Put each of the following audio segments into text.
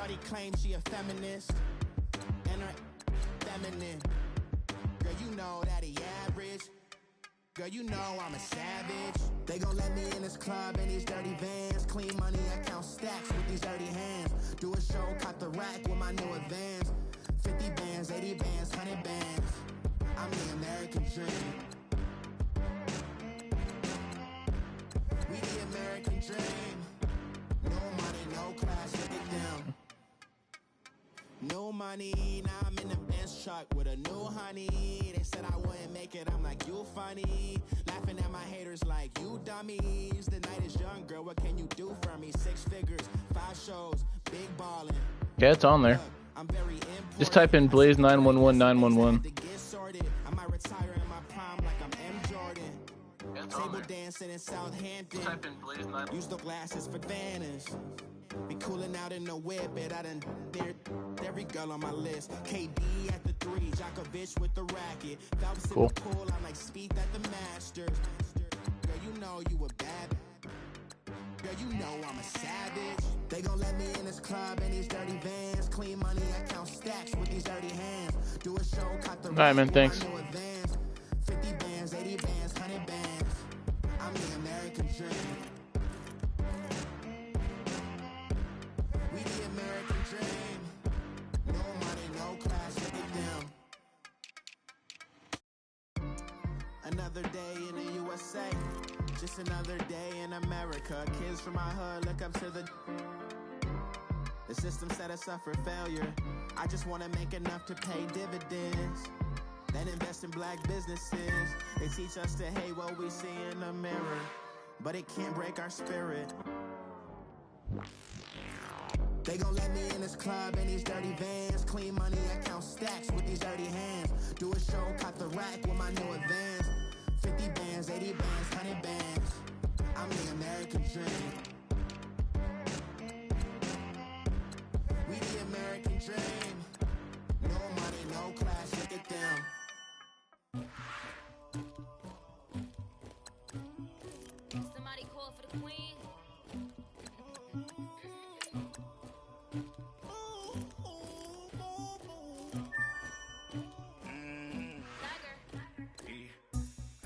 Shorty claims she a feminist, and her feminine. Girl, you know that he average. Girl, you know I'm a savage. They gon' let me in this club in these dirty vans. Clean money, I count stacks with these dirty hands. Do a show, caught the rack with my new advance. 50 bands, 80 bands, 100 bands. I'm the American dream. We the American dream. No money, no class, look at them. No money, now I'm in the Benz truck with a new honey. They said I wouldn't make it, I'm like, you funny. Laughing at my haters like, you dummies. The night is young, girl, what can you do for me? 6 figures, 5 shows, big ballin'. Yeah, it's on there. Just type in Blaze911911. I might retire in my prime like I'm M. Jordan. Table dancing in Southampton. Type in Blaze9. Use the glasses for Vanish. Be cooling out in the whip, but I done every girl on my list. KD at the 3, Djokovic with the racket. Phelps in the pool, I like Speed at the Masters. Girl, you know you a bad. Girl, you know I'm a savage. They gon' let me in this club in these dirty vans. Clean money, I count stacks with these dirty hands. Do a show, caught the Alright, man, thanks. 50 bands, 80 bands, 100 bands. I'm the American dream. We the American dream. No money, no class, look at them. Another day in the USA. Just another day in America. Kids from my hood look up to the system set us up for failure. I just want to make enough to pay dividends, then invest in black businesses. They teach us to hate what we see in the mirror, but it can't break our spirit. They gon' let me in this club in these dirty vans. Clean money, I count stacks with these dirty hands. Do a show, caught the rack with my new advance. 50 bands, 80 bands, 100 bands. I'm the American dream. We the American dream. No money, no class, look at them. Somebody call for the queen.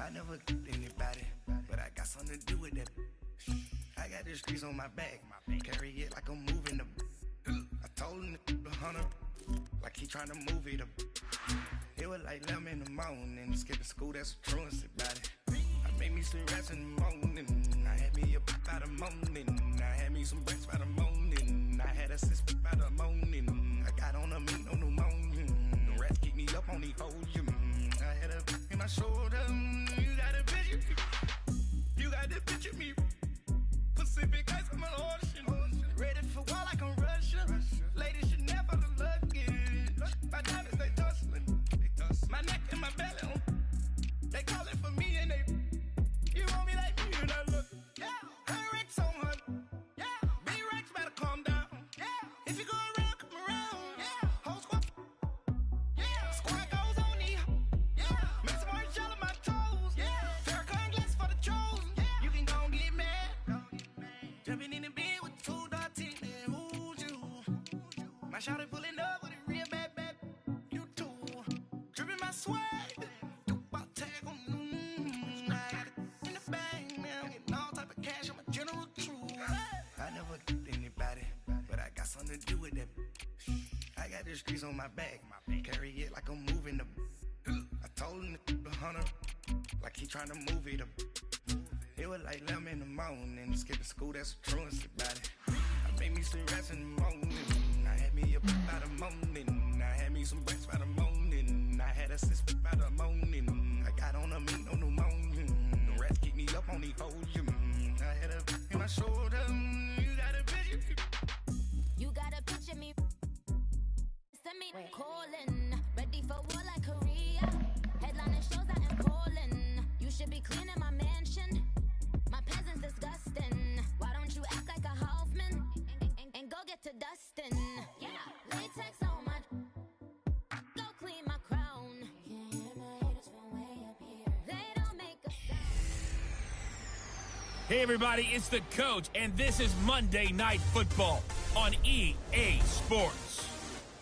I never did anybody, but I got something to do with that. I got the streets on my back, carry it like I'm moving the. I told him the hunter, like he trying to move it up. It was like 11 in the morning, skipping school, that's a truancy about it. I made me some rats in the morning, I had me a pop by the morning, I had me some breaks by the morning, I had a sis by the morning, I got on a meat on the morning, the rats keep me up on the whole gym. I had a in my shoulder, you got a picture, you got the picture me, Pacific ice on my ocean, ready for war like I'm Russian, ladies should never look lucky, my diamonds they tussling, my neck and my belly, they calling for me and they, you want me like me and I look, yeah, her Rex on her, yeah, big Rex better calm down, yeah, if you go around, come around, yeah, whole squad, yeah, squad goes on the, yeah, make some orange gel on my toes, yeah, Farrakhan glass for the trolls, yeah, you can go and get mad, jumping in the bed with 2 dark teeth, man, who's you, my shawty pulling up with a real bad, you too, dripping my swag, something to do with that. I got the streets on my back, carry it like I'm moving the. I told him the hunter, like he trying to move it up. It was like 11 in the morning, skipping school, that's a truancy about it. I made me some rats in the morning, I had me a pop by the morning, I had me some breaks by the morning, I had a sis by the morning, I got on a meat on the morning, the rats keep me up on the whole gym. I had a in my shoulder, you got a picture. You gotta picture me. Send me calling. Ready for war like Korea. Headlining shows out in Poland. You should be cleaning my mansion. My peasants disgusting. Why don't you act like a Hoffman and go get to dustin'? Yeah, latex on my. Go clean my crown. Can't hear my haters from way up here. They don't make a sound. Hey everybody, it's the coach, and this is Monday Night Football on EA Sports. Sports.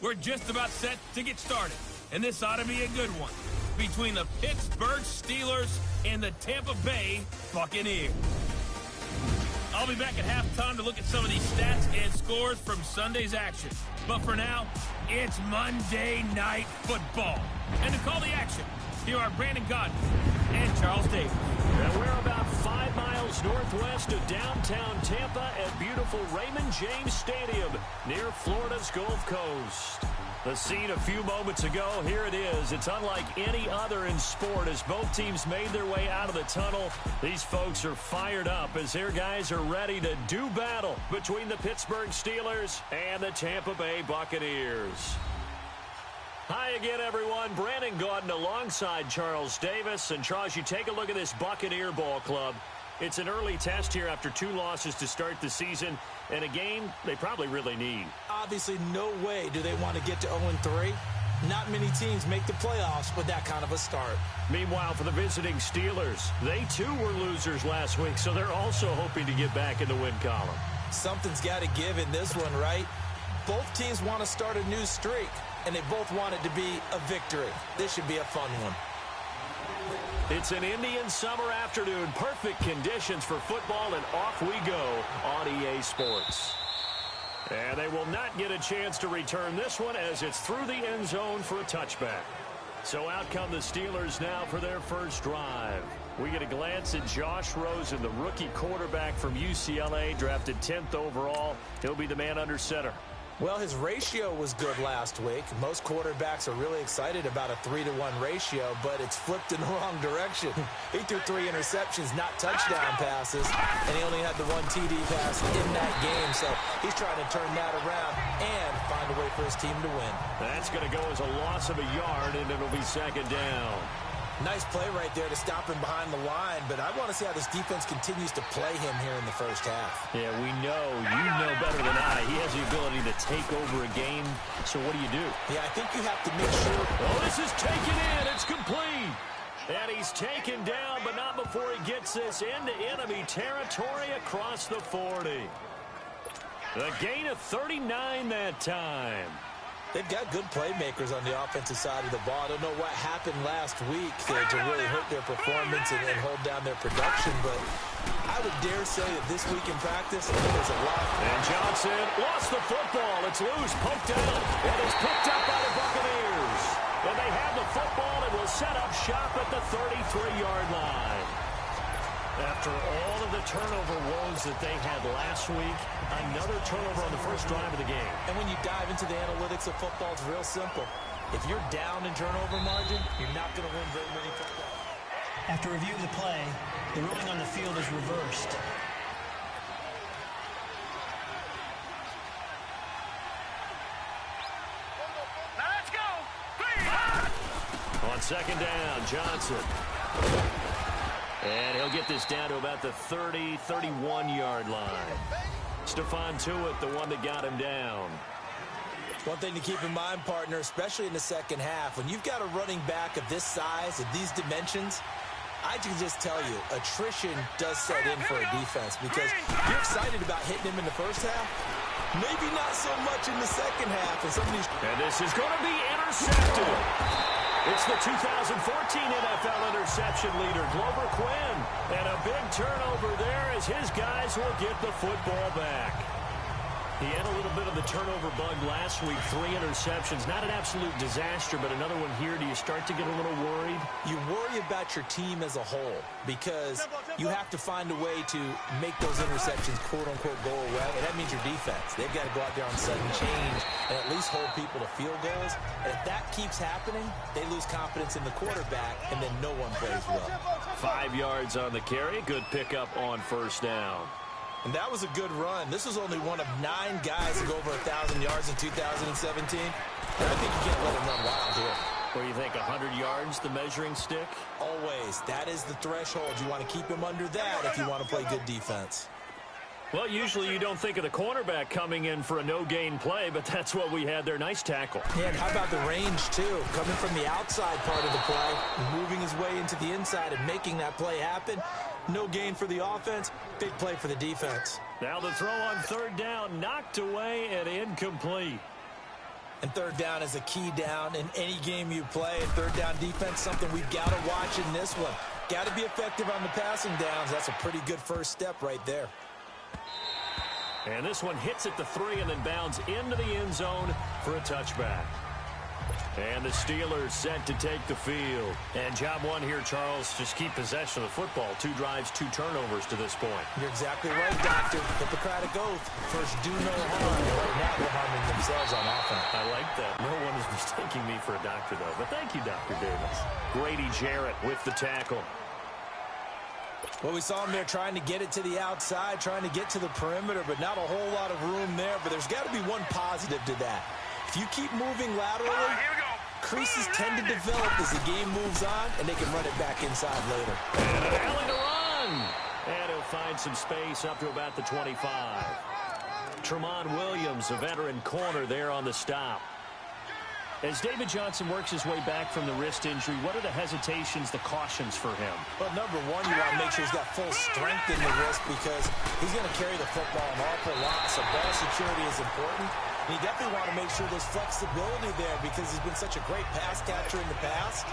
We're just about set to get started, and this ought to be a good one between the Pittsburgh Steelers and the Tampa Bay Buccaneers. I'll be back at halftime to look at some of these stats and scores from Sunday's action. But for now, it's Monday Night Football. And to call the action, here are Brandon Godden and Charles Davis. And we're about 5 miles northwest of downtown Tampa at beautiful Raymond James Stadium near Florida's Gulf Coast. The scene a few moments ago, here it is. It's unlike any other in sport as both teams made their way out of the tunnel. These folks are fired up as their guys are ready to do battle between the Pittsburgh Steelers and the Tampa Bay Buccaneers. Hi again, everyone. Brandon Gaudin alongside Charles Davis. And Charles, you take a look at this Buccaneer ball club. It's an early test here after 2 losses to start the season, and a game they probably really need. Obviously, no way do they want to get to 0-3. Not many teams make the playoffs with that kind of a start. Meanwhile, for the visiting Steelers, they too were losers last week, so they're also hoping to get back in the win column. Something's got to give in this one, right? Both teams want to start a new streak, and they both want it to be a victory. This should be a fun one. It's an Indian summer afternoon. Perfect conditions for football, and off we go on EA Sports. And they will not get a chance to return this one as it's through the end zone for a touchback. So out come the Steelers now for their first drive. We get a glance at Josh Rosen, the rookie quarterback from UCLA, drafted 10th overall. He'll be the man under center. Well, his ratio was good last week. Most quarterbacks are really excited about a 3-to-1 ratio, but it's flipped in the wrong direction. He threw 3 interceptions, not touchdown passes, and he only had the 1 TD pass in that game. So he's trying to turn that around and find a way for his team to win. That's going to go as a loss of a yard, and it'll be second down. Nice play right there to stop him behind the line, but I want to see how this defense continues to play him here in the first half. Yeah, we know. You know better than I. He has the ability to take over a game, so what do you do? Yeah, I think you have to make sure. Oh, this is taken in. It's complete. And he's taken down, but not before he gets this into enemy territory across the 40. A gain of 39 that time. They've got good playmakers on the offensive side of the ball. I don't know what happened last week to really hurt their performance and hold down their production, but I would dare say that this week in practice, there's a lot. And Johnson lost the football. It's loose, poked out, and it's picked up by the Buccaneers. And they have the football and will set up shop at the 33-yard line. After all of the turnover woes that they had last week, another turnover on the first drive of the game. And when you dive into the analytics of football, it's real simple. If you're down in turnover margin, you're not going to win very many football. After reviewing the play, the ruling on the field is reversed. Now let's go! On second down, Johnson. And he'll get this down to about the 30, 31-yard line. Stephon Tuitt, the one that got him down. One thing to keep in mind, partner, especially in the second half, when you've got a running back of this size, of these dimensions, I can just tell you, attrition does set in for a defense because you're excited about hitting him in the first half. Maybe not so much in the second half. And this is going to be intercepted. It's the 2014 NFL interception leader, Glover Quinn. And a big turnover there as his guys will get the football back. He had a little bit of the turnover bug last week, 3 interceptions. Not an absolute disaster, but another one here. Do you start to get a little worried? You worry about your team as a whole because you have to find a way to make those interceptions, quote-unquote, go away, and that means your defense. They've got to go out there on sudden change and at least hold people to field goals. And if that keeps happening, they lose confidence in the quarterback, and then no one plays well. 5 yards on the carry. Good pickup on first down. And that was a good run. This was only one of 9 guys to go over 1,000 yards in 2017. And I think you can't let him run wild here. What do you think, 100 yards, the measuring stick? Always. That is the threshold. You want to keep him under that if you want to play good defense. Well, usually you don't think of the cornerback coming in for a no-gain play, but that's what we had there. Nice tackle. Yeah, and how about the range, too? Coming from the outside part of the play, moving his way into the inside and making that play happen. No gain for the offense, big play for the defense. Now the throw on third down, knocked away and incomplete. And third down is a key down in any game you play. And third down defense, something we've got to watch in this one. Got to be effective on the passing downs. That's a pretty good first step right there. And this one hits at the 3 and then bounds into the end zone for a touchback. And the Steelers set to take the field. And job one here, Charles, just keep possession of the football. 2 drives, 2 turnovers to this point. You're exactly right, Doctor. Hippocratic oath. First, do no harm. Right now, they're harming themselves on offense. I like that. No one is mistaking me for a doctor, though. But thank you, Dr. Davis. Grady Jarrett with the tackle. Well, we saw him there trying to get it to the outside, trying to get to the perimeter, but not a whole lot of room there. But there's got to be one positive to that. If you keep moving laterally, creases tend to develop as the game moves on, and they can run it back inside later. And an alley to run. And he'll find some space up to about the 25. Tremont Williams, a veteran corner there on the stop. As David Johnson works his way back from the wrist injury, what are the hesitations, the cautions for him? Well, number one, you want to make sure he's got full strength in the wrist because he's going to carry the football an awful lot, so ball security is important. And you definitely want to make sure there's flexibility there because he's been such a great pass catcher in the past.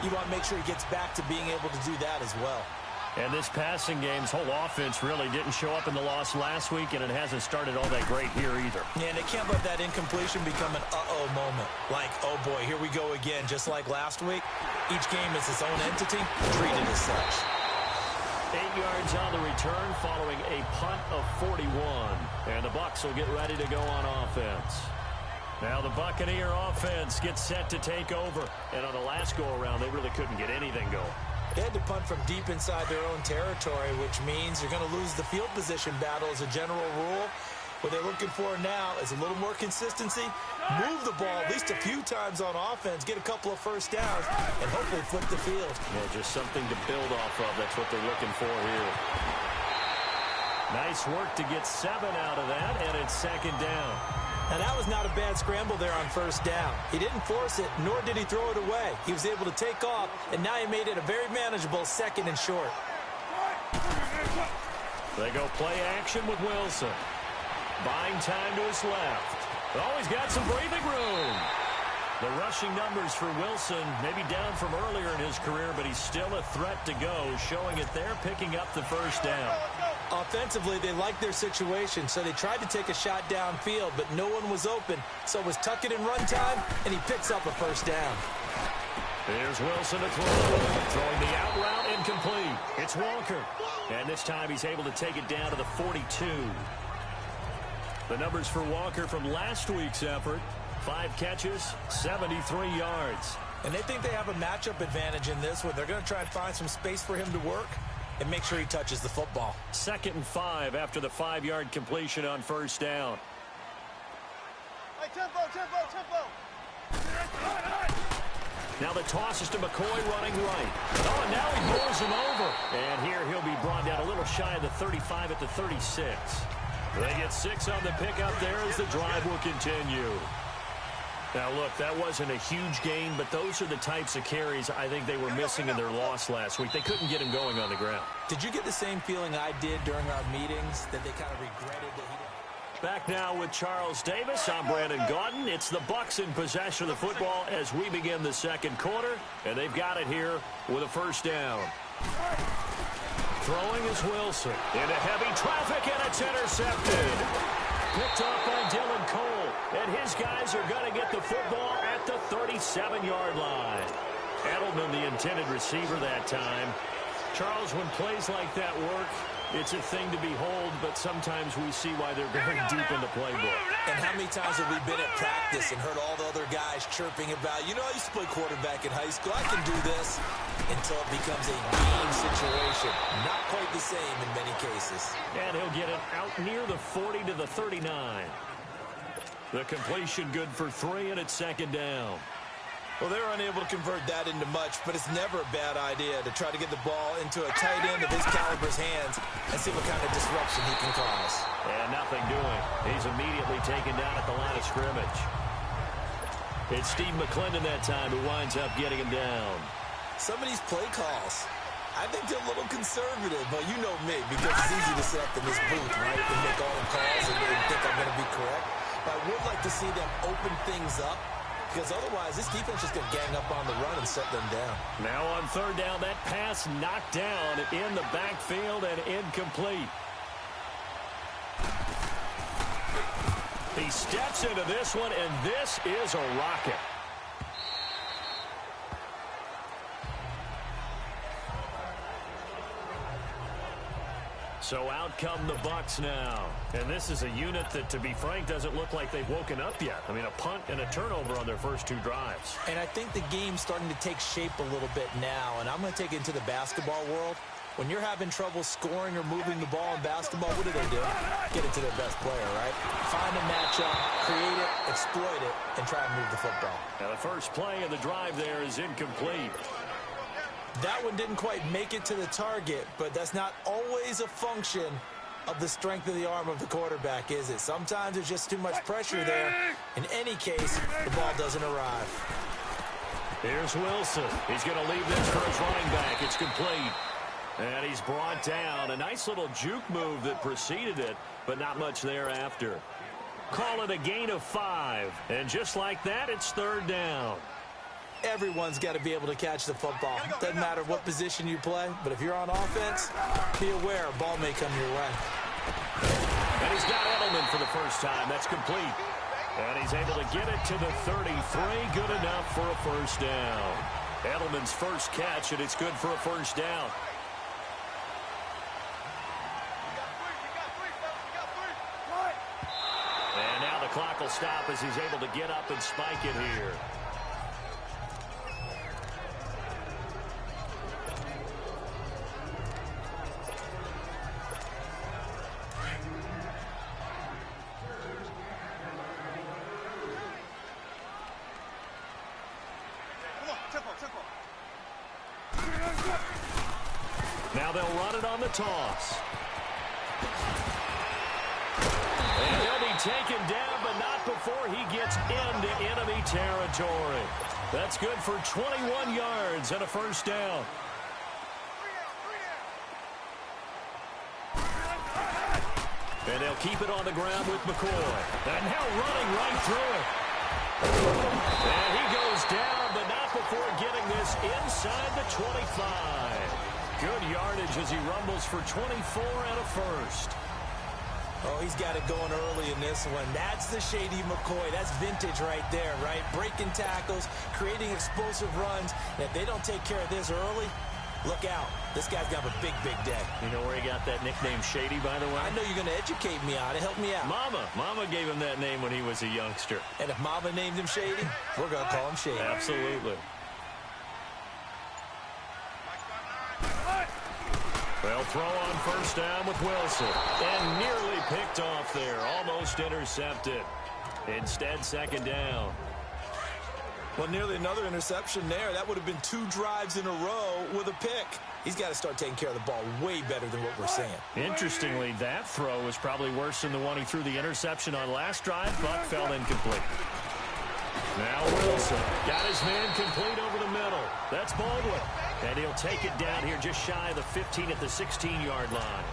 You want to make sure he gets back to being able to do that as well. And this passing game's whole offense really didn't show up in the loss last week, and it hasn't started all that great here either. Yeah, and they can't let that incompletion become an uh-oh moment. Like, oh boy, here we go again, just like last week. Each game is its own entity, treated as such. 8 yards on the return following a punt of 41. And the Bucs will get ready to go on offense. Now the Buccaneer offense gets set to take over. And on the last go-around, they really couldn't get anything going. They had to punt from deep inside their own territory, which means you're going to lose the field position battle as a general rule. What they're looking for now is a little more consistency, move the ball at least a few times on offense, get a couple of first downs, and hopefully flip the field. Yeah, just something to build off of. That's what they're looking for here. Nice work to get 7 out of that, and it's second down. Now, that was not a bad scramble there on first down. He didn't force it, nor did he throw it away. He was able to take off, and now he made it a very manageable second and short. They go play action with Wilson. Buying time to his left. Oh, he's got some breathing room. The rushing numbers for Wilson, maybe down from earlier in his career, but he's still a threat to go, showing it there, picking up the first down. Offensively, they liked their situation, so they tried to take a shot downfield, but no one was open. So it was tuck it in run time, and he picks up a first down. Here's Wilson to throw. Throwing the out route incomplete. It's Walker. And this time he's able to take it down to the 42. The numbers for Walker from last week's effort. 5 catches, 73 yards. And they think they have a matchup advantage in this one. They're going to try and find some space for him to work and make sure he touches the football. 2nd and 5 after the 5-yard completion on first down. Hey, tempo. Now the toss is to McCoy running right. Oh, and now he rolls him over. And here he'll be brought down a little shy of the 35 at the 36. They get 6 on the pickup there as the drive will continue. Now, look, that wasn't a huge gain, but those are the types of carries I think they were missing in their loss last week. They couldn't get him going on the ground. Did you get the same feeling I did during our meetings, that they kind of regretted that he didn't? Back now with Charles Davis. I'm Brandon Gaudin. It's the Bucs in possession of the football as we begin the second quarter, and they've got it here with a first down. Throwing is Wilson into heavy traffic, and it's intercepted. Picked up by Dylan Cole, and his guys are going to get the football at the 37-yard line. Edelman, the intended receiver that time. Charles, when plays like that work, it's a thing to behold, but sometimes we see why they're very deep in the playbook. And how many times have we been at practice and heard all the other guys chirping about, you know, I used to play quarterback in high school, I can do this, until it becomes a game situation. Not quite the same in many cases. And he'll get it out near the 40 to the 39. The completion good for 3, and it's second down. Well, they were unable to convert that into much, but it's never a bad idea to try to get the ball into a tight end of his caliber's hands and see what kind of disruption he can cause. And nothing doing. He's immediately taken down at the line of scrimmage. It's Steve McClendon that time who winds up getting him down. Some of these play calls, I think they're a little conservative, but you know me, because it's easy to sit up in this booth, right, and make all the calls and think I'm going to be correct. but I would like to see them open things up, because otherwise this defense is going to gang up on the run and set them down. Now on third down, that pass knocked down in the backfield and incomplete. He steps into this one, and this is a rocket. So out come the Bucs now. And this is a unit that, to be frank, doesn't look like they've woken up yet. I mean, a punt and a turnover on their first 2 drives. And I think the game's starting to take shape a little bit now, and I'm going to take it into the basketball world. When you're having trouble scoring or moving the ball in basketball, what do? Get it to their best player, right? Find a matchup, create it, exploit it, and try and move the football. Now the first play of the drive there is incomplete. That one didn't quite make it to the target, but that's not always a function of the strength of the arm of the quarterback, is it? Sometimes there's just too much pressure there. In any case, the ball doesn't arrive. Here's Wilson. He's going to leave this for his running back. It's complete. And he's brought down. A nice little juke move that preceded it, but not much thereafter. Call it a gain of 5. And just like that, it's third down. Everyone's got to be able to catch the football. Doesn't matter what position you play, but if you're on offense, be aware a ball may come your way. And he's got Edelman for the first time. That's complete. And he's able to get it to the 33. Good enough for a first down. Edelman's first catch, and it's good for a first down. And now the clock will stop as he's able to get up and spike it here. Now they'll run it on the toss. And he'll be taken down, but not before he gets into enemy territory. That's good for 21 yards and a first down. And they'll keep it on the ground with McCoy. And now running right through it. And he goes down, but not before getting this inside the 25. Good yardage as he rumbles for 24 and a first. Oh, he's got it going early in this one. That's the shady McCoy. That's vintage right there, right? Breaking tackles, creating explosive runs. And if they don't take care of this early, look out. This guy's got a big, big day. You know where he got that nickname Shady, by the way? I know you're going to educate me on it. Help me out. Mama gave him that name when he was a youngster. And if Mama named him Shady, we're going to call him Shady. Absolutely. They'll throw on first down with Wilson. And nearly picked off there. Almost intercepted. Instead, second down. Well, nearly another interception there. That would have been 2 drives in a row with a pick. He's got to start taking care of the ball way better than what we're seeing. Interestingly, that throw was probably worse than the one he threw the interception on last drive, but fell incomplete. Now Wilson got his man complete over the middle. That's Baldwin. And he'll take it down here just shy of the 15 at the 16-yard line.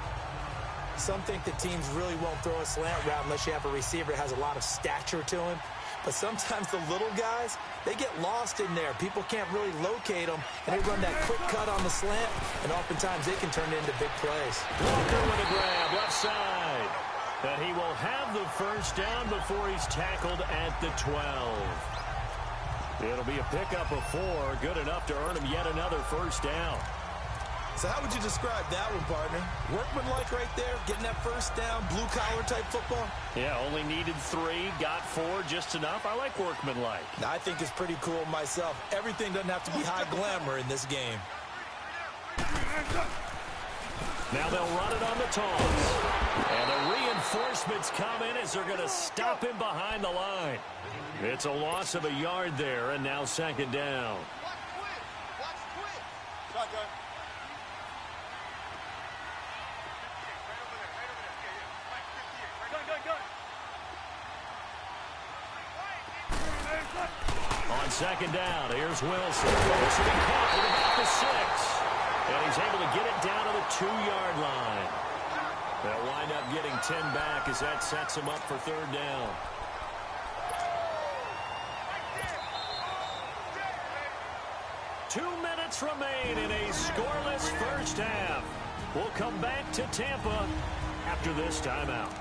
Some think that teams really won't throw a slant route unless you have a receiver that has a lot of stature to him. But sometimes the little guys, they get lost in there. People can't really locate them, and they run that quick cut on the slant, and oftentimes they can turn it into big plays. Walker with a grab, left side. And he will have the first down before he's tackled at the 12. It'll be a pickup of 4, good enough to earn him yet another first down. So how would you describe that one, partner? Workmanlike right there, getting that first down, blue-collar type football? Yeah, only needed 3, got 4, just enough. I like workmanlike. I think it's pretty cool myself. Everything doesn't have to be high glamour in this game. Now they'll run it on the toss. And the reinforcements come in as they're going to stop him behind the line. It's a loss of a yard there, and now second down. On second down, here's Wilson. This will be caught at about the 6. And he's able to get it down to the 2-yard line. They'll wind up getting 10 back as that sets him up for third down. 2 minutes remain in a scoreless first half. We'll come back to Tampa after this timeout.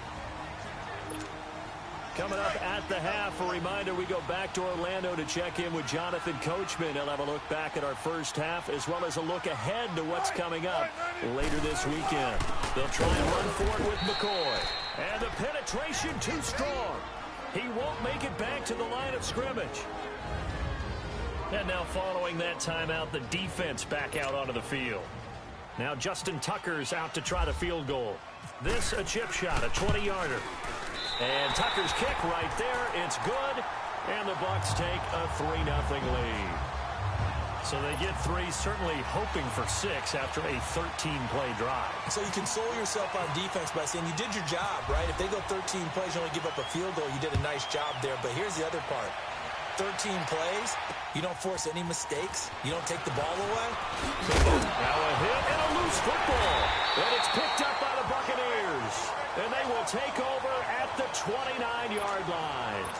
Coming up at the half, a reminder, we go back to Orlando to check in with Jonathan Coachman. He'll have a look back at our first half as well as a look ahead to what's coming up later this weekend. They'll try and run for it with McCoy. And the penetration too strong. He won't make it back to the line of scrimmage. And now following that timeout, the defense back out onto the field. Now Justin Tucker's out to try the field goal. This a chip shot, a 20-yarder. And Tucker's kick right there, it's good, and the Bucs take a 3-0 lead. So they get 3, certainly hoping for 6 after a 13-play drive. So you console yourself on defense by saying you did your job, right? If they go 13 plays, you only give up a field goal, you did a nice job there. But here's the other part. 13 plays, you don't force any mistakes, you don't take the ball away. Now a hit and a loose football. And it's picked up by the Buccaneers. And they will take over at the 29-yard line.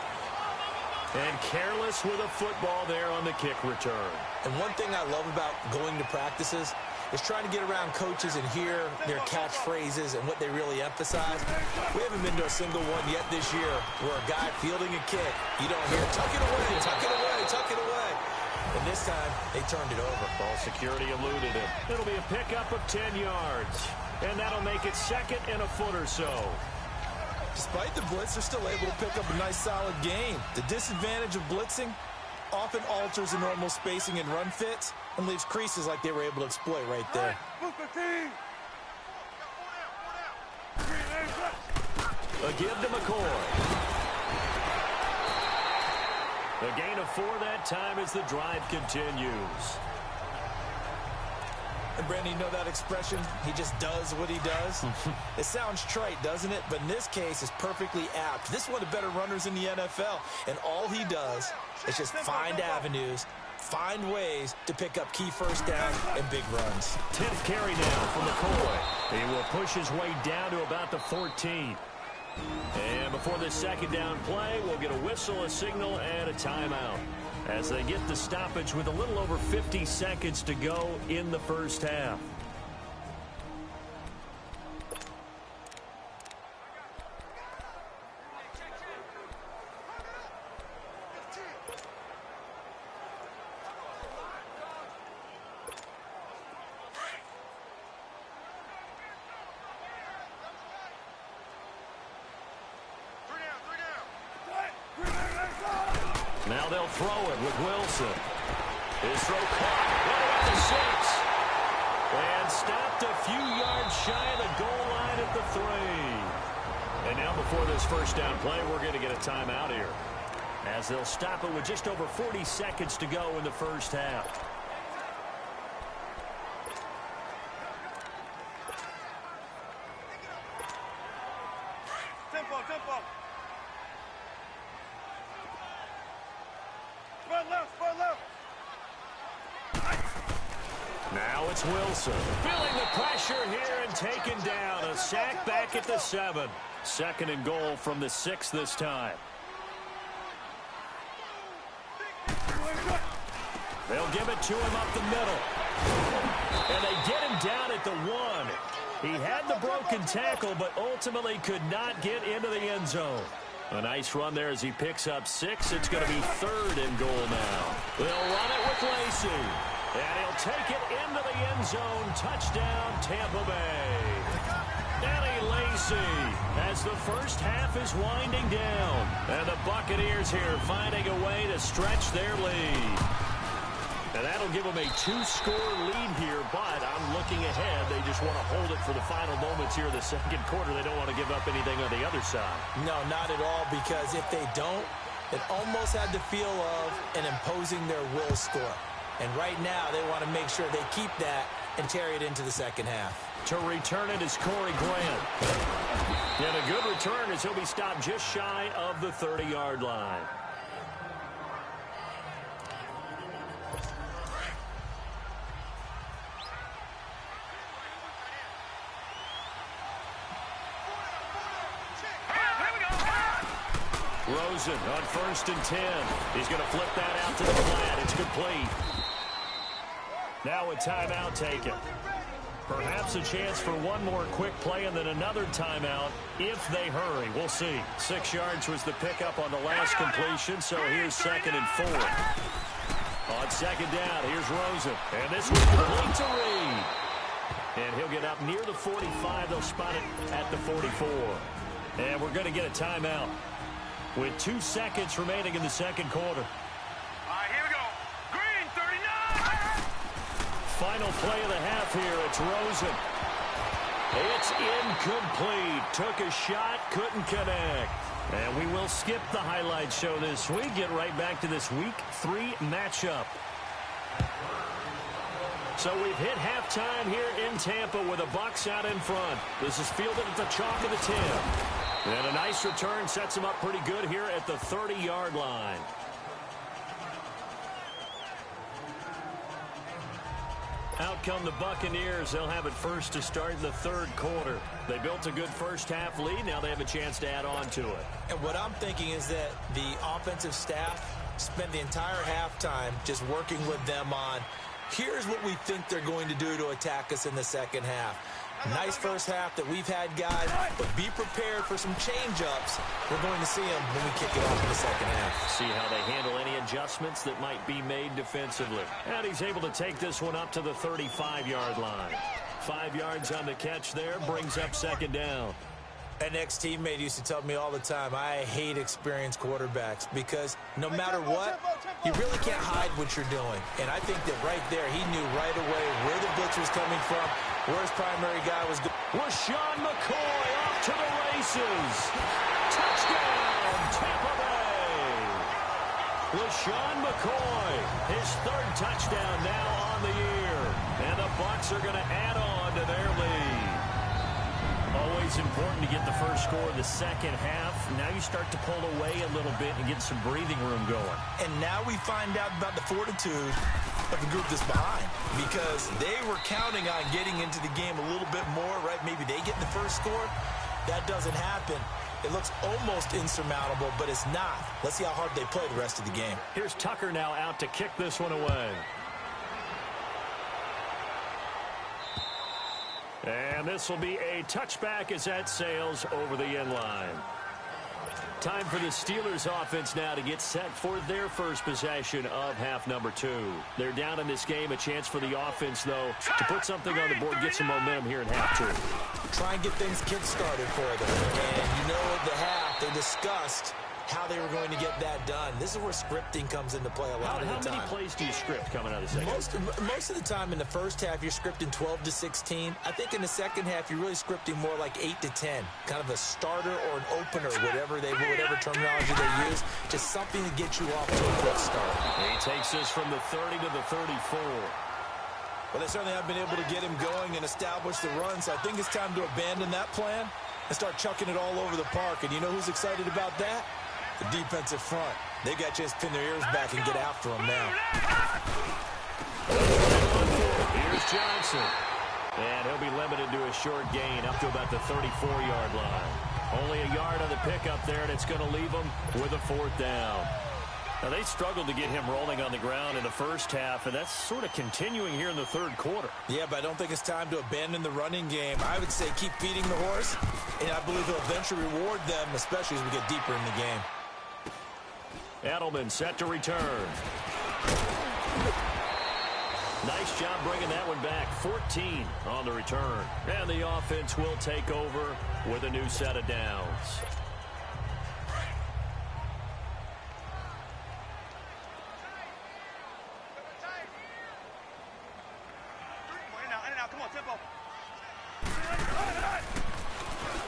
And careless with a football there on the kick return. And one thing I love about going to practices is trying to get around coaches and hear their catchphrases and what they really emphasize. We haven't been to a single one yet this year where a guy fielding a kick, you don't hear, tuck it away, tuck it away, tuck it away. And this time, they turned it over. Ball security eluded it. It'll be a pickup of 10 yards. And that'll make it second and a foot or so. Despite the blitz, they're still able to pick up a nice, solid gain. The disadvantage of blitzing often alters the normal spacing and run fits and leaves creases like they were able to exploit right there. A give to McCoy. A gain of 4 that time as the drive continues. And Brandon, you know that expression? He just does what he does. It sounds trite, doesn't it? But in this case, it's perfectly apt. This is one of the better runners in the NFL. And all he does is just find avenues, find ways to pick up key first downs and big runs. 10th carry now for McCoy. He will push his way down to about the 14. And before this second down play, we'll get a whistle, a signal, and a timeout as they get the stoppage with a little over 50 seconds to go in the first half. Now they'll throw it with Wilson. His throw caught right at the 6. And stopped a few yards shy of the goal line at the 3. And now before this first down play, we're going to get a timeout here, as they'll stop it with just over 40 seconds to go in the first half. Tempo. Spread left. Now it's Wilson. Feeling the pressure here and taken down. A sack back at the 7. Second and goal from the 6 this time. They'll give it to him up the middle. And they get him down at the 1. He had the broken tackle, but ultimately could not get into the end zone. A nice run there as he picks up 6. It's going to be 3rd and goal now. They'll run it with Lacey. And he'll take it into the end zone. Touchdown, Tampa Bay. Danny Lacey as the first half is winding down. And the Buccaneers here finding a way to stretch their lead. And that'll give them a 2-score lead here, but I'm looking ahead. They just want to hold it for the final moments here in the second quarter. They don't want to give up anything on the other side. No, not at all, because if they don't, it almost had the feel of an imposing their will score. And right now, they want to make sure they keep that and carry it into the second half. To return it is Corey Grant. And a good return as he'll be stopped just shy of the 30-yard line. Rosen on 1st and 10. He's going to flip that out to the flat. It's complete. Now a timeout taken. Perhaps a chance for one more quick play and then another timeout if they hurry. We'll see. 6 yards was the pickup on the last completion, so here's 2nd and 4. On 2nd down, here's Rosen. And this was complete to Reed. And he'll get up near the 45. They'll spot it at the 44. And we're going to get a timeout with 2 seconds remaining in the second quarter. All right, here we go. Green, 39. Final play of the half here. It's Rosen. It's incomplete. Took a shot, couldn't connect. And we will skip the highlight show this week. Get right back to this Week 3 matchup. So we've hit halftime here in Tampa with the Bucs out in front. This is fielded at the chalk of the 10. And a nice return sets them up pretty good here at the 30-yard line. Out come the Buccaneers. They'll have it first to start in the third quarter. They built a good first-half lead. Now they have a chance to add on to it. And what I'm thinking is that the offensive staff spent the entire halftime just working with them on, here's what we think they're going to do to attack us in the second half. Nice first half that we've had, guys, but be prepared for some change-ups. We're going to see them when we kick it off in the second half. See how they handle any adjustments that might be made defensively. And he's able to take this one up to the 35-yard line. 5 yards on the catch there, brings up 2nd down. An ex-teammate used to tell me all the time, I hate experienced quarterbacks because no matter what, you really can't hide what you're doing. And I think that right there, he knew right away where the blitz was coming from, where his primary guy was going. LaShawn McCoy off to the races. Touchdown, Tampa Bay. LaShawn McCoy, his 3rd touchdown now on the year. And the Bucs are going to add on to their lead. Always important to get the first score of the second half. Now you start to pull away a little bit and get some breathing room going. And now we find out about the fortitude of the group that's behind, because they were counting on getting into the game a little bit more, right? Maybe they get the first score. That doesn't happen. It looks almost insurmountable, but it's not. Let's see how hard they play the rest of the game. Here's Tucker now out to kick this one away. And this will be a touchback as that sails over the end line. Time for the Steelers offense now to get set for their first possession of half number 2. They're down in this game. A chance for the offense, though, to put something on the board, get some momentum here in half 2. Try and get things kick-started for them. And you know at the half, they discussed how they were going to get that done. This is where scripting comes into play a lot of the time. How many plays do you script coming out of the second? Most of the time in the first half, you're scripting 12 to 16. I think in the second half, you're really scripting more like 8 to 10. Kind of a starter or an opener, whatever terminology they use. Just something to get you off to a quick start. He takes this from the 30 to the 34. Well, they certainly have been able to get him going and establish the run, so I think it's time to abandon that plan and start chucking it all over the park. And you know who's excited about that? The defensive front. They got a chance to pin their ears back and get after him now. Here's Johnson. And he'll be limited to a short gain up to about the 34-yard line. Only a yard on the pickup there, and it's going to leave him with a 4th down. Now, they struggled to get him rolling on the ground in the first half, and that's sort of continuing here in the third quarter. Yeah, but I don't think it's time to abandon the running game. I would say keep feeding the horse, and I believe he'll eventually reward them, especially as we get deeper in the game. Edelman set to return. Nice job bringing that one back. 14 on the return. And the offense will take over with a new set of downs.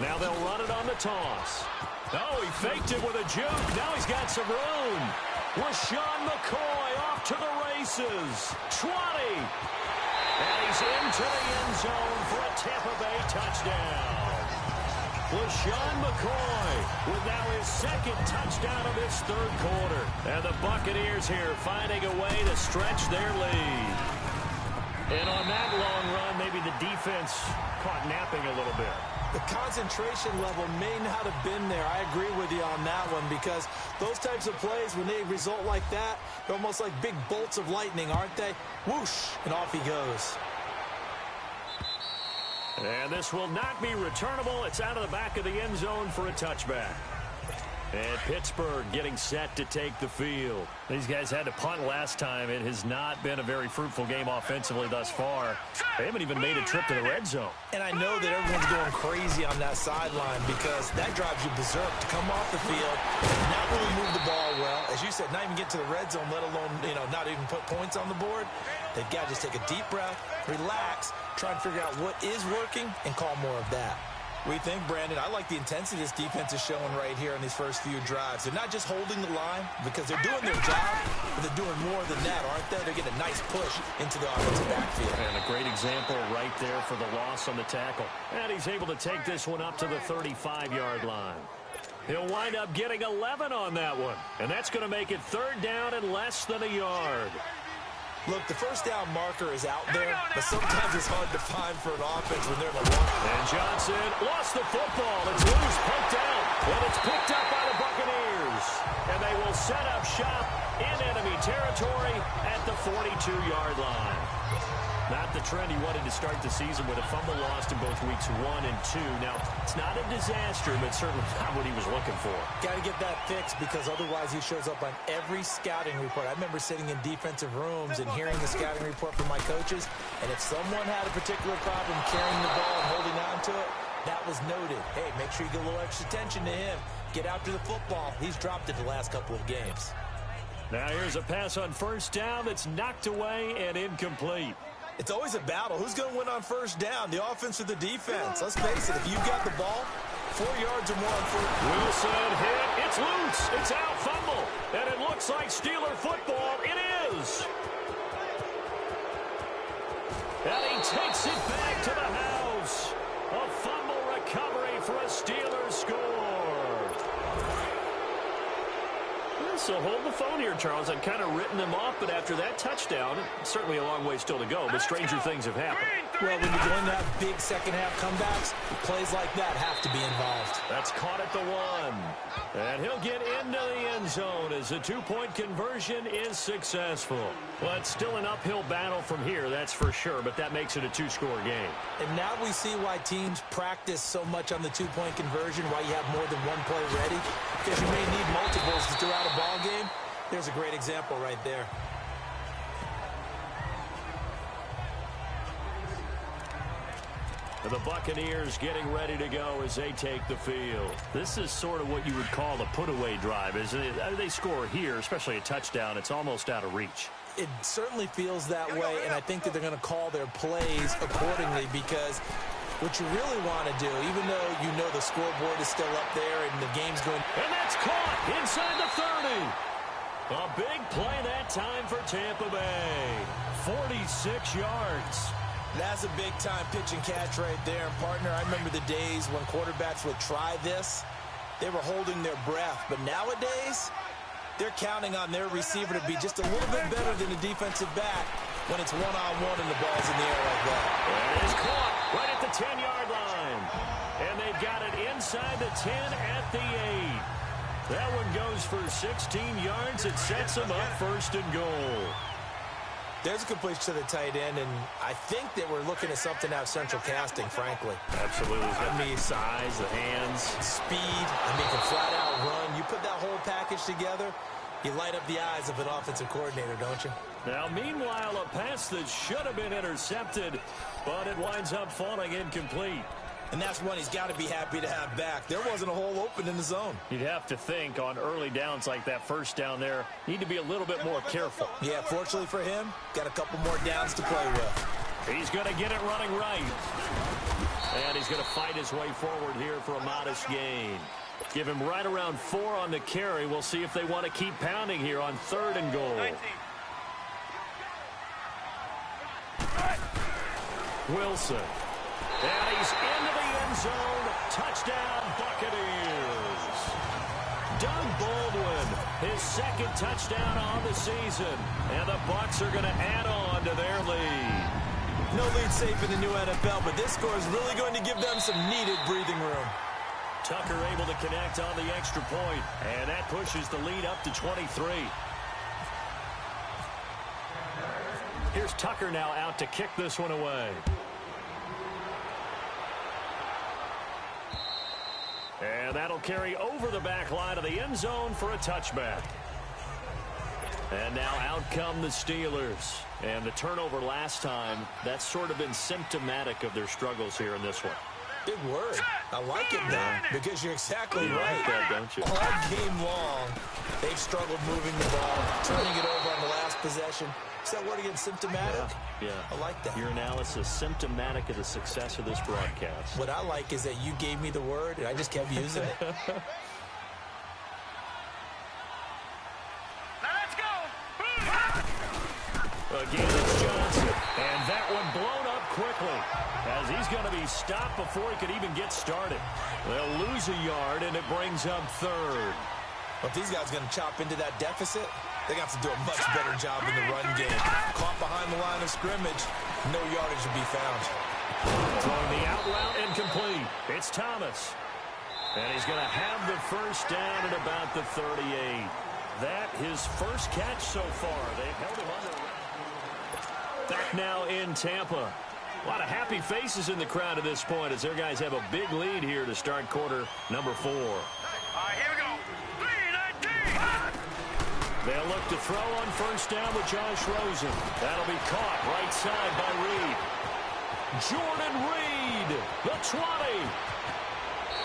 Now they'll run it on the toss. Oh, he faked it with a juke. Now he's got some room. LaShawn McCoy off to the races. 20. And he's into the end zone for a Tampa Bay touchdown. LaShawn McCoy with now his 2nd touchdown of this third quarter. And the Buccaneers here finding a way to stretch their lead. And on that long run, maybe the defense caught napping a little bit. The concentration level may not have been there. I agree with you on that one because those types of plays, when they result like that, they're almost like big bolts of lightning, aren't they? Whoosh, and off he goes. And this will not be returnable. It's out of the back of the end zone for a touchback. And Pittsburgh getting set to take the field. These guys had to punt last time. It has not been a very fruitful game offensively thus far. They haven't even made a trip to the red zone. And I know that everyone's going crazy on that sideline because that drives you berserk to come off the field, not really move the ball well. As you said, not even get to the red zone, let alone, not even put points on the board. They've got to just take a deep breath, relax, try and figure out what is working, and call more of that. We think, Brandon, I like the intensity this defense is showing right here in these first few drives. They're not just holding the line because they're doing their job, but they're doing more than that, aren't they? They're getting a nice push into the offensive backfield. And a great example right there for the loss on the tackle. And he's able to take this one up to the 35-yard line. He'll wind up getting 11 on that one. And that's going to make it third down and less than a yard. Look, the first down marker is out there, but sometimes it's hard to find for an offense when they're in the run. And Johnson lost the football. It's loose, poked out, and it's picked up by the Buccaneers. And they will set up shop in enemy territory at the 42-yard line. Not the trend he wanted to start the season with a fumble lost in both weeks 1 and 2. Now, it's not a disaster, but certainly not what he was looking for. Got to get that fixed because otherwise he shows up on every scouting report. I remember sitting in defensive rooms and hearing the scouting report from my coaches, and if someone had a particular problem carrying the ball and holding on to it, that was noted. Hey, make sure you get a little extra attention to him. Get after the football. He's dropped it the last couple of games. Now here's a pass on first down that's knocked away and incomplete. It's always a battle. Who's going to win on first down, the offense or the defense? Let's face it, if you've got the ball, 4 yards or more on first. Wilson hit. It's loose. It's out, fumble. And it looks like Steeler football. It is. And he takes it back to the house. A fumble recovery for a Steelers score. So hold the phone here, Charles. I'd kind of written them off, but after that touchdown, certainly a long way still to go, but stranger things have happened. Well, when you're going to have big second-half comebacks, plays like that have to be involved. That's caught at the 1. And he'll get into the end zone as the 2-point conversion is successful. Well, it's still an uphill battle from here, that's for sure, but that makes it a 2-score game. And now we see why teams practice so much on the 2-point conversion, why you have more than one play ready, because you may need multiples to throw out a ball game. There's a great example right there. The Buccaneers getting ready to go as they take the field. This is sort of what you would call a put-away drive, isn't it? They score here, especially a touchdown. It's almost out of reach. It certainly feels that way, and I think that they're going to call their plays accordingly because what you really want to do, even though you know the scoreboard is still up there and the game's going... And that's caught inside the 30. A big play that time for Tampa Bay. 46 yards. That's a big-time pitch and catch right there. And, partner, I remember the days when quarterbacks would try this. They were holding their breath. But nowadays, they're counting on their receiver to be just a little bit better than the defensive back when it's one-on-one and the ball's in the air like that. And it is caught right at the 10-yard line. And they've got it inside the 10 at the 8. That one goes for 16 yards. It sets them up first and goal. There's a completion to the tight end, and I think that we're looking at something out of central casting, frankly. Absolutely. I mean, size, the hands. Speed. I mean, can flat out run. You put that whole package together, you light up the eyes of an offensive coordinator, don't you? Now, meanwhile, a pass that should have been intercepted, but it winds up falling incomplete. And that's one he's got to be happy to have back. There wasn't a hole open in the zone. You'd have to think on early downs like that first down there, need to be a little bit more careful. Yeah, fortunately for him, got a couple more downs to play with. He's going to get it running right. And he's going to fight his way forward here for a modest gain. Give him right around 4 on the carry. We'll see if they want to keep pounding here on 3rd and goal. 19. Wilson. And he's into the end zone. Touchdown, Buccaneers. Doug Baldwin, his 2nd touchdown on the season. And the Bucs are going to add on to their lead. No lead safe in the new NFL, but this score is really going to give them some needed breathing room. Tucker able to connect on the extra point, and that pushes the lead up to 23. Here's Tucker now out to kick this one away. And that'll carry over the back line of the end zone for a touchback. And now out come the Steelers. And the turnover last time, that's sort of been symptomatic of their struggles here in this one. Big word. I like it, though, because you're exactly right. Like that, don't you? All game long, they've struggled moving the ball, turning it over on the last possession. Is that word again, symptomatic? Yeah. I like that. Your analysis, symptomatic of the success of this broadcast. What I like is that you gave me the word, and I just kept using it. Again, it's Johnson. And that one blown up quickly as he's going to be stopped before he could even get started. They'll lose a yard, and it brings up third. Well, if these guys are going to chop into that deficit, they got to do a much better job in the run game. Caught behind the line of scrimmage, no yardage to be found. Throwing the out route incomplete. It's Thomas. And he's going to have the first down at about the 38. That his first catch so far. They've held him under. Back now in Tampa. A lot of happy faces in the crowd at this point as their guys have a big lead here to start quarter number 4. All right, here we go. 3-19. They'll look to throw on first down with Josh Rosen. That'll be caught right side by Reed. Jordan Reed, the 20.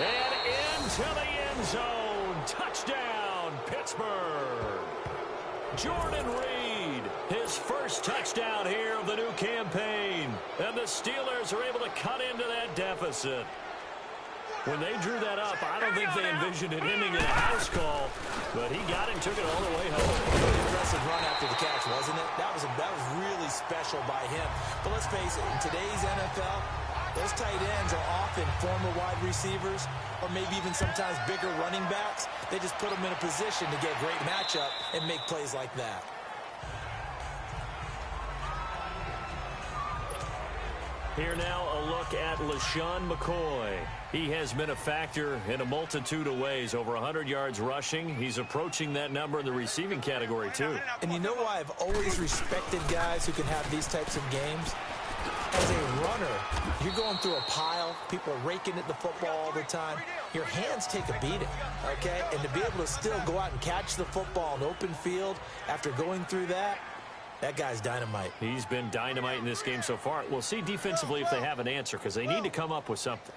And into the end zone. Touchdown, Pittsburgh. Jordan Reed, his first touchdown here of the new campaign. And the Steelers are able to cut into that deficit. When they drew that up, I don't think they envisioned it ending in a house call, but he got it and took it all the way home. Pretty impressive run after the catch, wasn't it? That was really special by him. But let's face it, in today's NFL, those tight ends are often former wide receivers or maybe even sometimes bigger running backs. They just put them in a position to get a great matchup and make plays like that. Here now a look at LaShawn McCoy. He has been a factor in a multitude of ways. Over 100 yards rushing. He's approaching that number in the receiving category, too. And you know why I've always respected guys who can have these types of games? As a runner, you're going through a pile. People are raking at the football all the time. Your hands take a beating, okay? And to be able to still go out and catch the football in open field after going through that, that guy's dynamite. He's been dynamite in this game so far. We'll see defensively if they have an answer because they need to come up with something.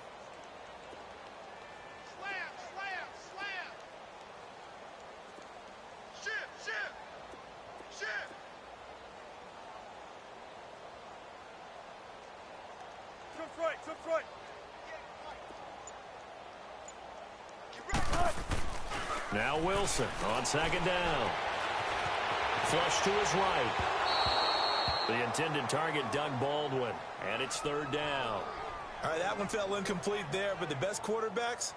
Now Wilson on second down. Flush to his right. The intended target, Doug Baldwin. And it's third down. All right, that one fell incomplete there, but the best quarterbacks,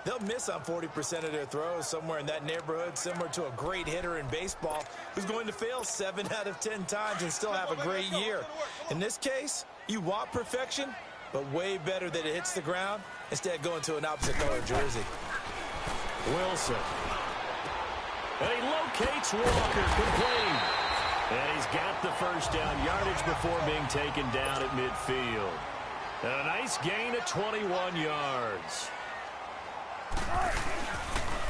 they'll miss on 40% of their throws, somewhere in that neighborhood, similar to a great hitter in baseball who's going to fail 7 out of 10 times and still have a great year. In this case, you want perfection, but way better that it hits the ground instead of going to an opposite color jersey. Wilson. And he locates Walker, complete. And he's got the first down yardage before being taken down at midfield. And a nice gain of 21 yards.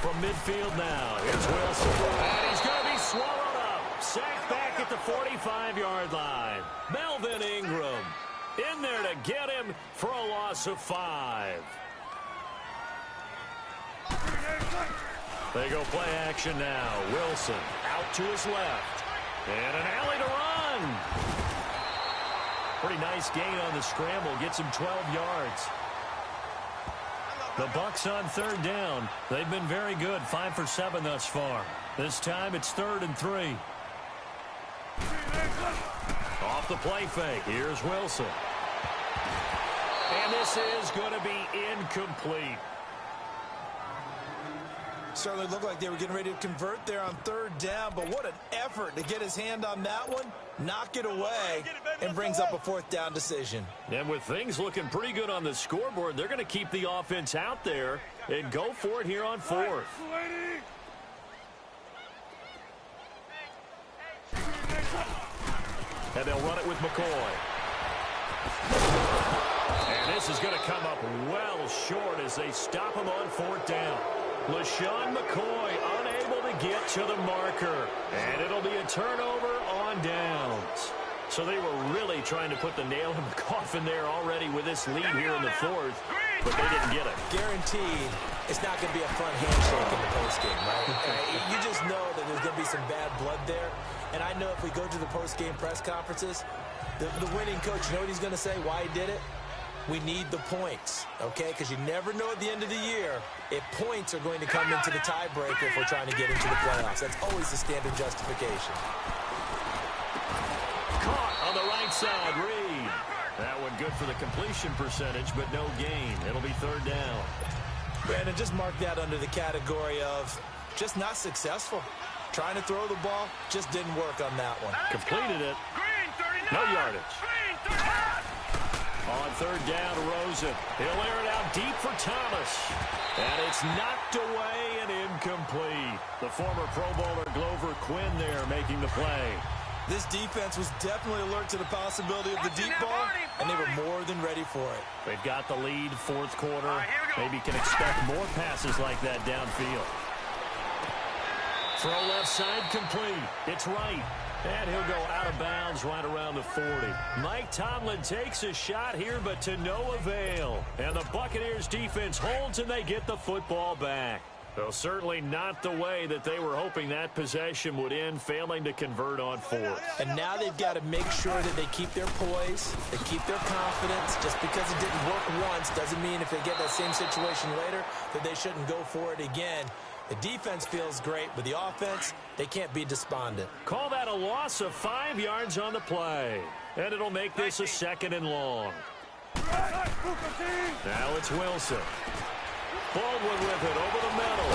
From midfield now, here's Wilson. And he's going to be swallowed up. Sacked back at the 45-yard line. Melvin Ingram in there to get him for a loss of 5. They go play action now. Wilson out to his left. And an alley to run. Pretty nice gain on the scramble. Gets him 12 yards. The Bucs on third down. They've been very good. 5 for 7 thus far. This time it's 3rd and 3. Off the play fake. Here's Wilson. And this is going to be incomplete. Certainly looked like they were getting ready to convert there on third down, but what an effort to get his hand on that one, knock it away, and brings up a fourth down decision. And with things looking pretty good on the scoreboard, they're going to keep the offense out there and go for it here on fourth. And they'll run it with McCoy. And this is going to come up well short as they stop him on fourth down. LaShawn McCoy unable to get to the marker. And it'll be a turnover on downs. So they were really trying to put the nail in the coffin there already with this lead here in the fourth, but they didn't get it. Guaranteed it's not going to be a fun handshake in the postgame, right? You just know that there's going to be some bad blood there. And I know if we go to the postgame press conferences, the winning coach, you know what he's going to say, why he did it? We need the points, okay? Because you never know at the end of the year if points are going to come into the tiebreaker if we're trying to get into the playoffs. That's always the standard justification. Caught on the right side, Reed. That one good for the completion percentage, but no gain. It'll be third down. Brandon, just mark that under the category of just not successful. Trying to throw the ball, just didn't work on that one. Completed it. No yardage. On third down, Rosen. He'll air it out deep for Thomas. And it's knocked away and incomplete. The former Pro Bowler Glover Quinn there making the play. This defense was definitely alert to the possibility of the deep ball, and they were more than ready for it. They've got the lead, fourth quarter. Maybe can expect more passes like that downfield. Throw left side complete. It's right. And he'll go out of bounds right around the 40. Mike Tomlin takes a shot here, but to no avail. And the Buccaneers defense holds, and they get the football back. Though certainly not the way that they were hoping that possession would end, failing to convert on fourth. And now they've got to make sure that they keep their poise, they keep their confidence. Just because it didn't work once doesn't mean if they get that same situation later that they shouldn't go for it again. The defense feels great, but the offense, they can't be despondent. Call that a loss of 5 yards on the play. And it'll make this a second and long. Now it's Wilson. Baldwin with it over the middle.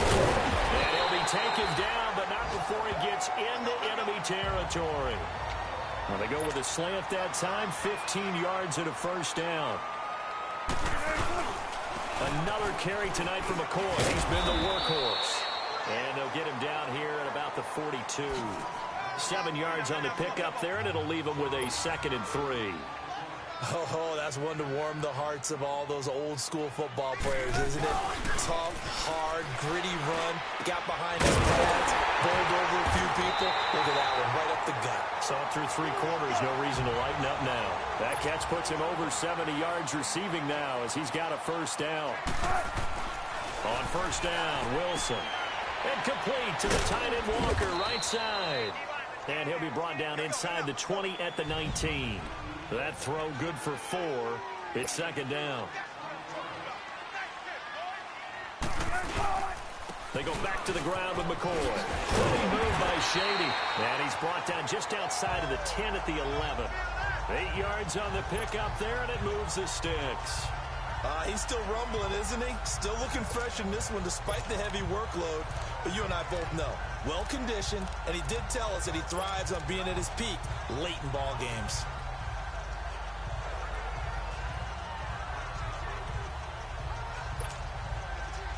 And he'll be taken down, but not before he gets into enemy territory. Well, they go with a slant that time, 15 yards and a first down. Another carry tonight for McCoy. He's been the workhorse. And they'll get him down here at about the 42. 7 yards on the pickup there, and it'll leave him with a 2nd and 3. Oh, that's one to warm the hearts of all those old school football players, isn't it? Tough, hard, gritty run. Got behind his pads, bowled over a few people. Look at that one, right up the gut. Saw it through 3 quarters, no reason to lighten up now. That catch puts him over 70 yards receiving now as he's got a first down. On first down, Wilson. And complete to the tight end Walker, right side. And he'll be brought down inside the 20 at the 19. That throw good for 4. It's second down. They go back to the ground with McCoy. Good move by Shady. And he's brought down just outside of the 10 at the 11. 8 yards on the pickup there, and it moves the sticks. He's still rumbling, isn't he? Still looking fresh in this one despite the heavy workload. But you and I both know, well-conditioned, and he did tell us that he thrives on being at his peak late in ball games.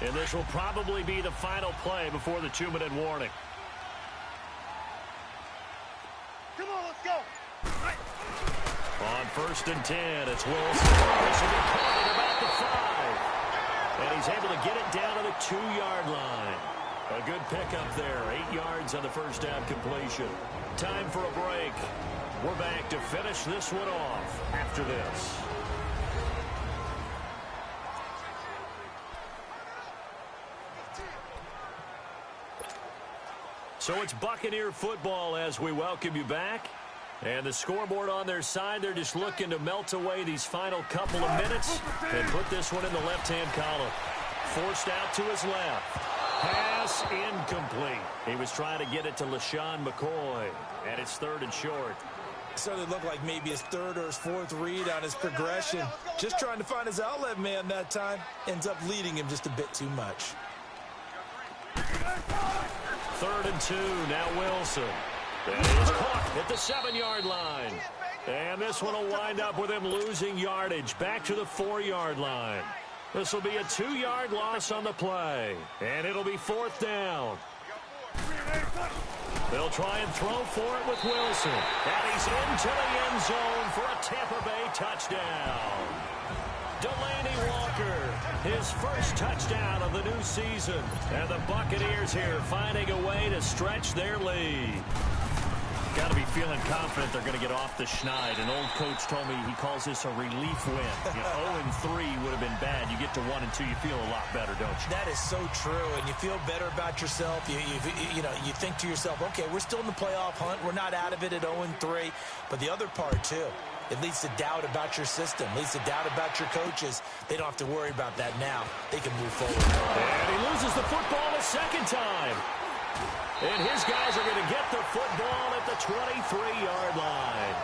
And this will probably be the final play before the 2-minute warning. Come on, let's go. On first and 10, it's Wilson. This will be caught at about the 5. And he's able to get it down to the 2-yard line. A good pickup there. 8 yards on the first down completion. Time for a break. We're back to finish this one off after this. So it's Buccaneer football as we welcome you back. And the scoreboard on their side, they're just looking to melt away these final couple of minutes and put this one in the left-hand column. Forced out to his left. Pass incomplete. He was trying to get it to LaShawn McCoy. And it's 3rd and short. Certainly looked like maybe his 3rd or his 4th read on his progression. Just trying to find his outlet man that time. Ends up leading him just a bit too much. 3rd and 2. Now Wilson. And he's caught at the 7-yard line. And this one will wind up with him losing yardage back to the 4-yard line. This will be a 2-yard loss on the play. And it'll be 4th down. They'll try and throw for it with Wilson. And he's into the end zone for a Tampa Bay touchdown. Delaney Walker, his first touchdown of the new season. And the Buccaneers here finding a way to stretch their lead. Got to be feeling confident they're going to get off the schneid. An old coach told me he calls this a relief win. 0-3 would have been bad. You get to 1-2, you feel a lot better, don't you? That is so true, and you feel better about yourself. You think to yourself, okay, we're still in the playoff hunt. We're not out of it at 0-3. But the other part, too, it leads to doubt about your system, leads to doubt about your coaches. They don't have to worry about that now. They can move forward. And he loses the football a second time. And his guys are going to get the football at the 23-yard line.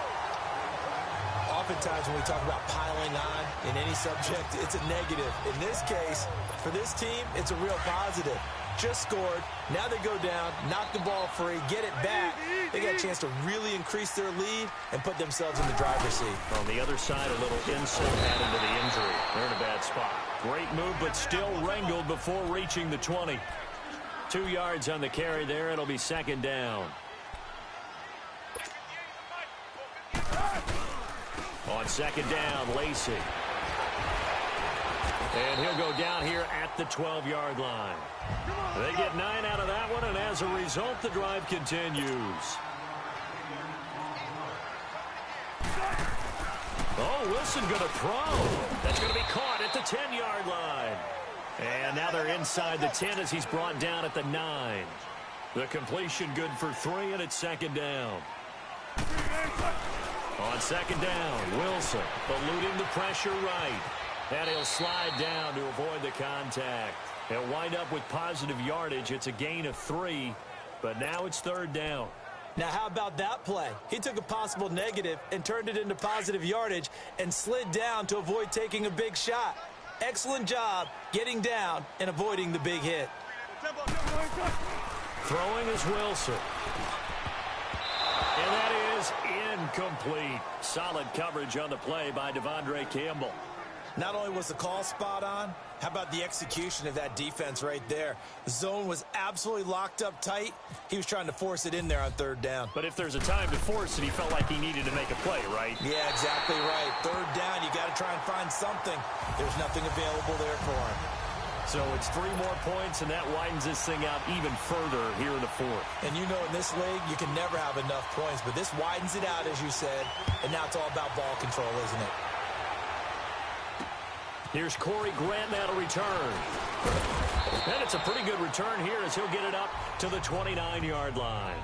Oftentimes when we talk about piling on in any subject, it's a negative. In this case, for this team, it's a real positive. Just scored. Now they go down, knock the ball free, get it back. They got a chance to really increase their lead and put themselves in the driver's seat. On the other side, a little insult added to the injury. They're in a bad spot. Great move, but still wrangled before reaching the 20. 2 yards on the carry there. It'll be 2nd down. On 2nd down, Lacey. And he'll go down here at the 12-yard line. They get 9 out of that one, and as a result, the drive continues. Oh, Wilson going to throw. That's going to be caught at the 10-yard line. And now they're inside the 10 as he's brought down at the 9. The completion good for 3, and it's 2nd down. On 2nd down, Wilson eluding the pressure right. And he'll slide down to avoid the contact. He'll wind up with positive yardage. It's a gain of 3, but now it's 3rd down. Now, how about that play? He took a possible negative and turned it into positive yardage and slid down to avoid taking a big shot. Excellent job getting down and avoiding the big hit. Throwing is Wilson. And that is incomplete. Solid coverage on the play by Devondre Campbell. Not only was the call spot on, how about the execution of that defense right there? The zone was absolutely locked up tight. He was trying to force it in there on 3rd down. But if there's a time to force it, he felt like he needed to make a play, right? Yeah, exactly right. 3rd down, you got to try and find something. There's nothing available there for him. So it's 3 more points, and that widens this thing out even further here in the 4th. And you know in this league, you can never have enough points, but this widens it out, as you said, and now it's all about ball control, isn't it? Here's Corey Grant now to return. And it's a pretty good return here as he'll get it up to the 29-yard line.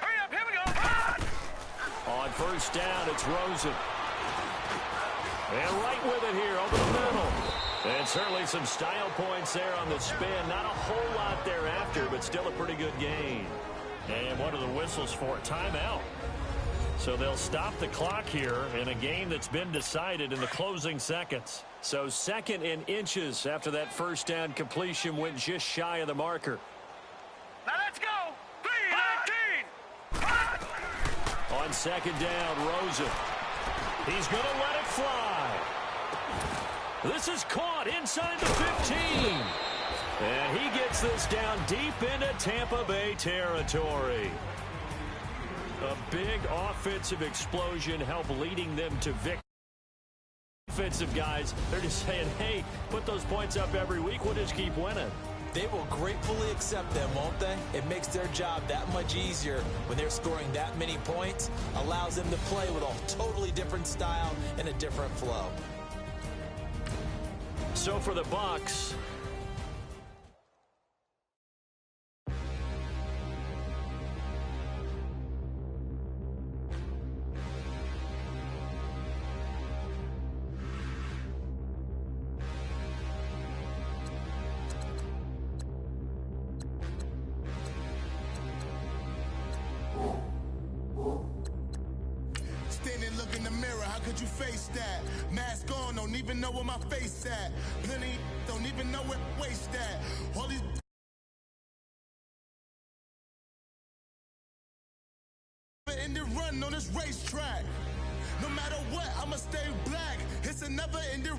Hurry up, here we go. On 1st down, it's Rosen. And right with it here over the middle. And certainly some style points there on the spin. Not a whole lot thereafter, but still a pretty good gain. And what are the whistles for? Timeout. So they'll stop the clock here in a game that's been decided in the closing seconds. So 2nd and inches after that 1st down completion went just shy of the marker. Now let's go. 3-19. On 2nd down, Rosen. He's going to let it fly. This is caught inside the 15. And he gets this down deep into Tampa Bay territory. A big offensive explosion helped leading them to victory. Offensive guys, they're just saying, hey, put those points up every week. We'll just keep winning. They will gratefully accept them, won't they? It makes their job that much easier when they're scoring that many points. Allows them to play with a totally different style and a different flow. So for the Bucs, could you face that? Mask on, don't even know where my face at. Plenty don't even know where waist at. All these in the run on this racetrack. No matter what, I'ma stay black. It's a never ending.